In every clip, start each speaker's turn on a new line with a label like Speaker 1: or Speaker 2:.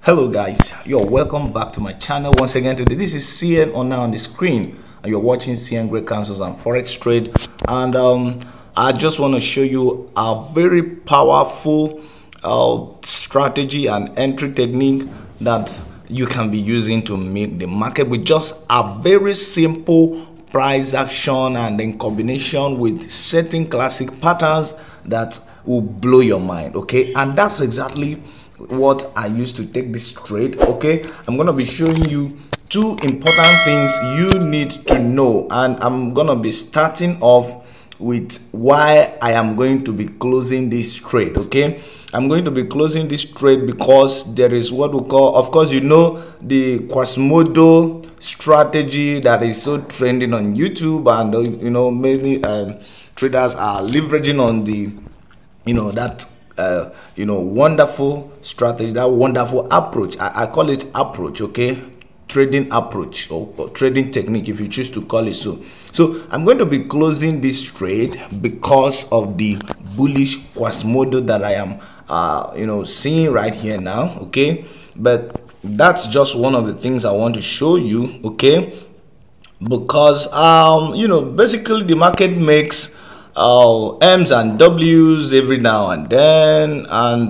Speaker 1: Hello guys, you're welcome back to my channel once again. Today this is CN on now on the screen, and you're watching CN Great Counsels and Forex Trade. And I just want to show you a very powerful strategy and entry technique that you can be using to make the market with just a very simple price action, and in combination with certain classic patterns that will blow your mind. Okay, and that's exactly what I used to take this trade. Okay, I'm gonna be showing you two important things you need to know, and I'm gonna be starting off with why I am going to be closing this trade. Okay, I'm going to be closing this trade because there is what we call, of course you know, the Quasimodo strategy that is so trending on YouTube, and you know, many traders are leveraging on the that wonderful strategy, that wonderful approach. I call it approach, okay, trading approach, or trading technique, if you choose to call it so. So I'm going to be closing this trade because of the bullish Quasimodo that I am seeing right here now. Okay, but that's just one of the things I want to show you. Okay, because basically the market makes M's and W's every now and then, and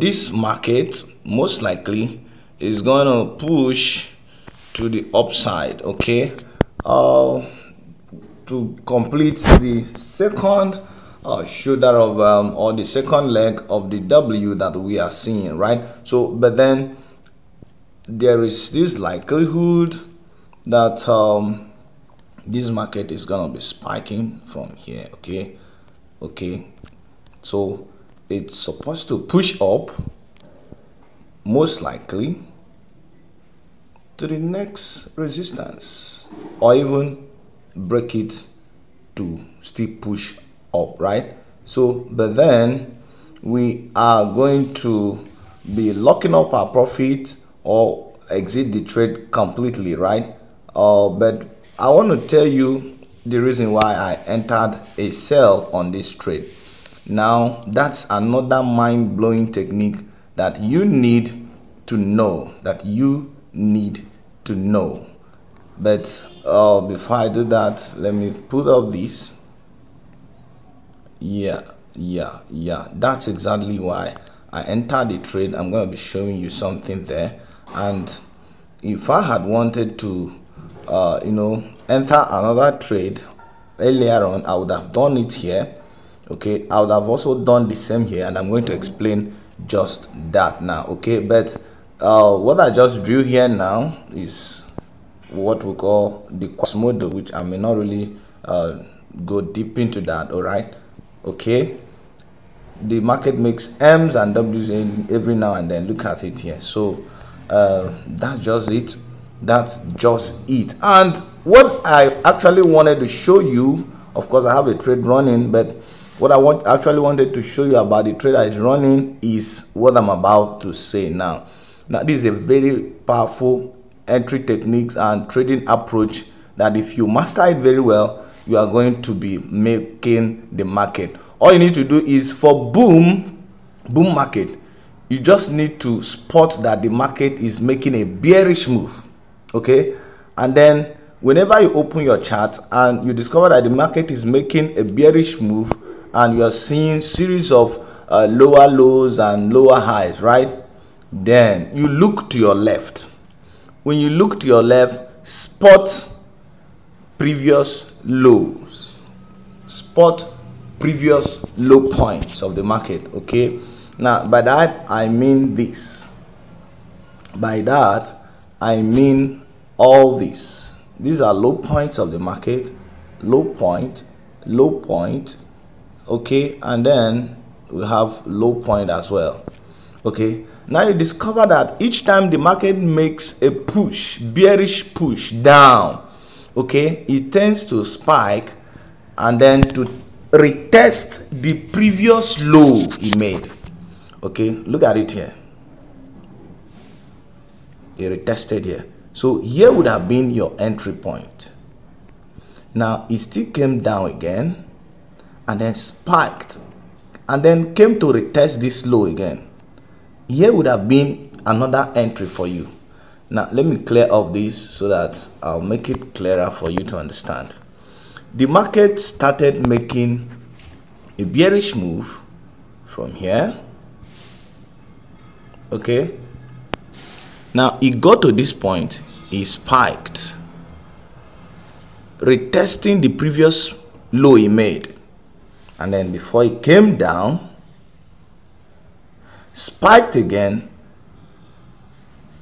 Speaker 1: this market most likely is gonna push to the upside, okay, to complete the second shoulder of or the second leg of the W that we are seeing, right? So but then there is this likelihood that this market is gonna be spiking from here. Okay, so it's supposed to push up most likely to the next resistance, or even break it to still push up, right? So but then we are going to be locking up our profit or exit the trade completely, right? But I want to tell you the reason why I entered a sell on this trade. Now that's another mind-blowing technique that you need to know, But before I do that, let me put up this. Yeah, that's exactly why I entered the trade. I'm going to be showing you something there, and if I had wanted to enter another trade earlier on, I would have done it here. Okay, I would have also done the same here, and I'm going to explain just that now. Okay, but what I just drew here now is what we call the Quasimodo, which I may not really go deep into that. All right, okay, the market makes M's and W's every now and then. Look at it here. So that's just it. And what I actually wanted to show you, of course I have a trade running, but what I actually wanted to show you about the trade that is running is what I'm about to say now. This is a very powerful entry techniques and trading approach that if you master it very well, you are going to be making the market. All you need to do is, for boom market, you just need to spot that the market is making a bearish move. Okay, and then whenever you open your chart and you discover that the market is making a bearish move, and you are seeing series of lower lows and lower highs, right? Then you look to your left. When you look to your left, spot previous lows, spot previous low points of the market. Okay, now by that I mean this. By that I mean all this. These are low points of the market, low point, okay, and then we have low point as well. Okay, now you discover that each time the market makes a push, bearish push down, okay, it tends to spike and then to retest the previous low he made. Okay, look at it here. It retested here. So here would have been your entry point. Now it still came down again and then spiked and then came to retest this low again. here would have been another entry for you. Now let me clear up this so that I'll make it clearer for you to understand. The market started making a bearish move from here. Okay, now it got to this point, it spiked, retesting the previous low he made, and then before it came down, spiked again,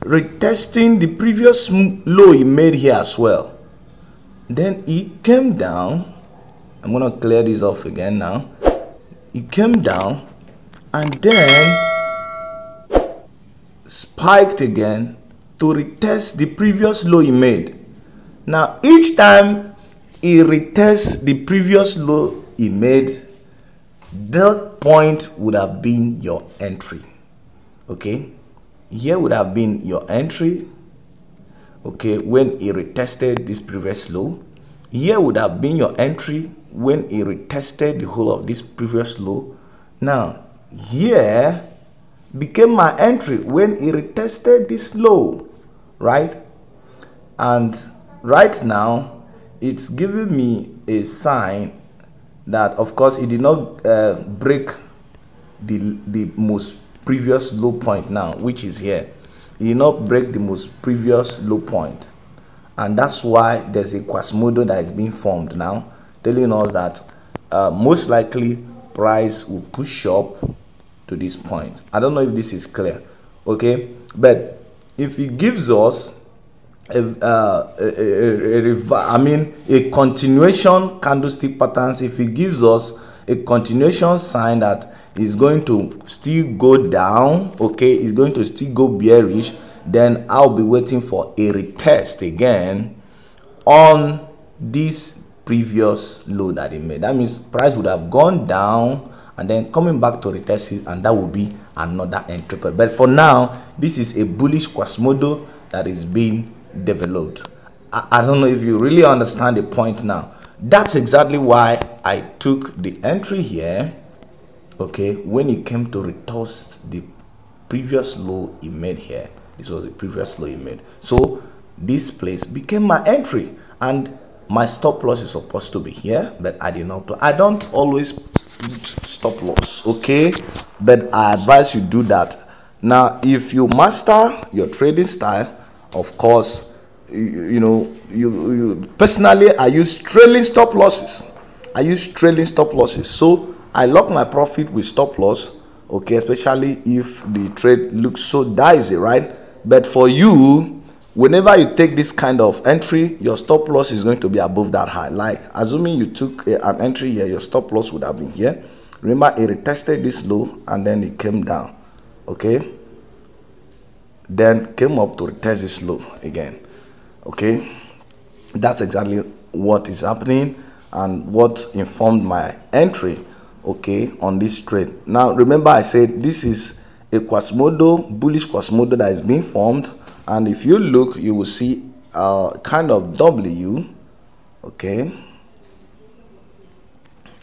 Speaker 1: retesting the previous low he made here as well. Then it came down. I'm going to clear this off again now. It came down and then spiked again to retest the previous low he made. Now each time he retests the previous low he made, that point would have been your entry. Okay, here would have been your entry. Okay, when he retested this previous low, here would have been your entry when he retested the whole of this previous low. Now here became my entry when he retested this low, right? And right now it's giving me a sign that of course it did not break the most previous low point now, which is here. It did not break the most previous low point, and that's why there's a Quasimodo that is being formed now, telling us that most likely price will push up to this point. I don't know if this is clear. Okay, but if it gives us a continuation candlestick patterns, if it gives us a continuation sign that is going to still go down, okay, it's going to still go bearish, then I'll be waiting for a retest again on this previous low that it made. That means price would have gone down and then coming back to retest it, and that will be another entry. But for now, this is a bullish Quasimodo that is being developed. I don't know if you really understand the point now. That's exactly why I took the entry here. Okay, when it came to retest the previous low he made here, this was the previous low he made. So this place became my entry, and my stop loss is supposed to be here, but I did not. I don't always put stop loss, okay, but I advise you do that. Now, if you master your trading style, of course, you personally, I use trailing stop losses. So I lock my profit with stop loss, okay, especially if the trade looks so dicey, right? But for you, whenever you take this kind of entry, your stop loss is going to be above that high. Like assuming you took an entry here, your stop loss would have been here. Remember, it retested this low and then it came down, okay, then came up to retest this low again. Okay, that's exactly what is happening and what informed my entry, okay, on this trade. Now remember, I said this is a Quasimodo, bullish Quasimodo that is being formed, and if you look, you will see kind of W, okay,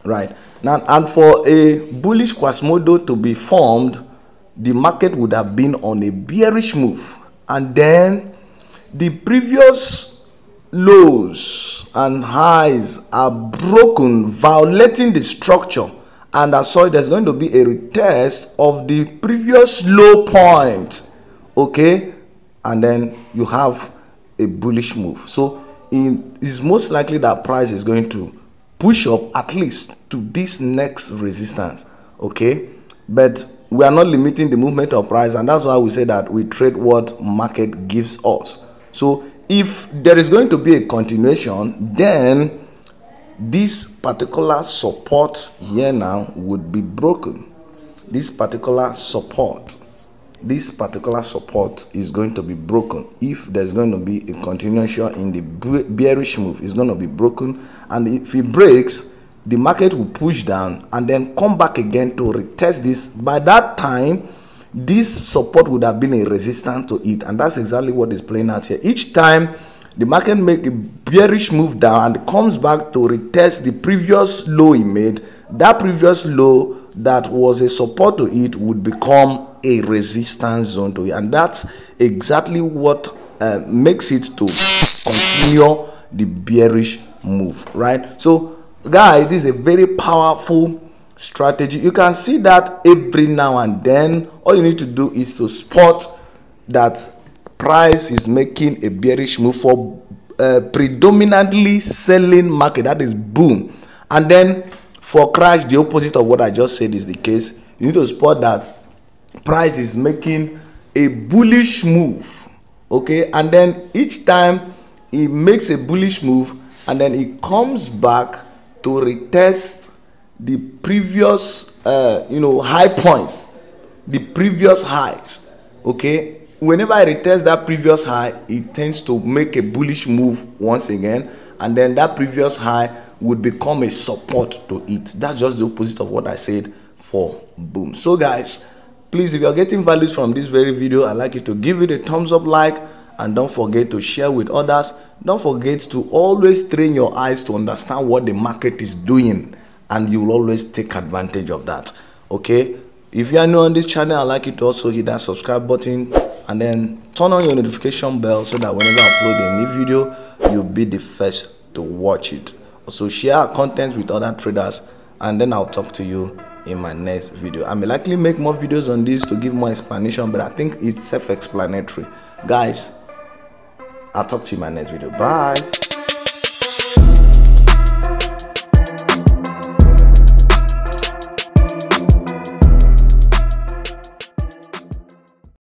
Speaker 1: right now. And for a bullish Quasimodo to be formed, the market would have been on a bearish move, and then the previous lows and highs are broken, violating the structure, and as such there's going to be a retest of the previous low point, okay, and then you have a bullish move. So it is most likely that price is going to push up at least to this next resistance, okay, but we are not limiting the movement of price, and that's why we say that we trade what market gives us. So if there is going to be a continuation, then this particular support here now would be broken. This particular support is going to be broken. If there's going to be a continuation in the bearish move, it's going to be broken, and if it breaks, the market will push down and then come back again to retest this. By that time, this support would have been a resistance to it, and that's exactly what is playing out here. Each time the market make a bearish move down and comes back to retest the previous low he made, that previous low that was a support to it would become a resistance zone to it, and that's exactly what makes it to continue the bearish move, right? So guys, this is a very powerful strategy. You can see that every now and then. All you need to do is to spot that price is making a bearish move for predominantly selling market, that is boom, and then for crash, the opposite of what I just said is the case. You need to spot that price is making a bullish move, okay, and then each time it makes a bullish move and then it comes back to retest the previous high points, the previous highs, okay. Whenever I retest that previous high, it tends to make a bullish move once again, and then that previous high would become a support to it. That's just the opposite of what I said for boom. So guys, please, if you're getting values from this very video, I'd like you to give it a thumbs up, like, and don't forget to share with others. Don't forget to always train your eyes to understand what the market is doing, and you will always take advantage of that, okay. If you are new on this channel, I'd like you to also hit that subscribe button and then turn on your notification bell so that whenever I upload a new video, you'll be the first to watch it. Also share our content with other traders, and then I'll talk to you in my next video. I may likely make more videos on this to give more explanation, but I think it's self-explanatory. Guys, I'll talk to you in my next video. Bye.